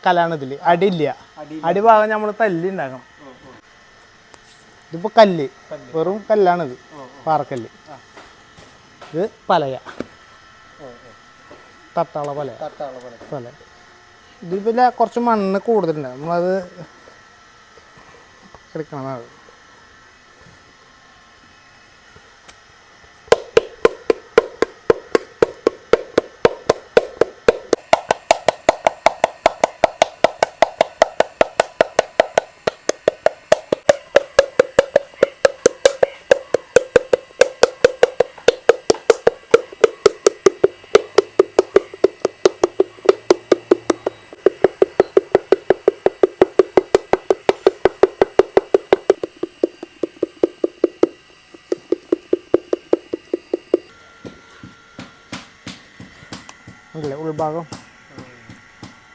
കല്ലാണ് ഇതില് അടിയില്ല. അടിഭാഗം നമ്മൾ തല്ലി ഉണ്ടാക്കണം. ഇതിപ്പോ കല്ല്, വെറും കല്ലാണിത്, പാറക്കല്ല്. ഇത് പലക, തട്ടാള പല. ഇതിൽ കുറച്ച് മണ്ണ് കൂടുതലുണ്ട്, നമ്മളത് എടുക്കണം. ഉൾഭാഗം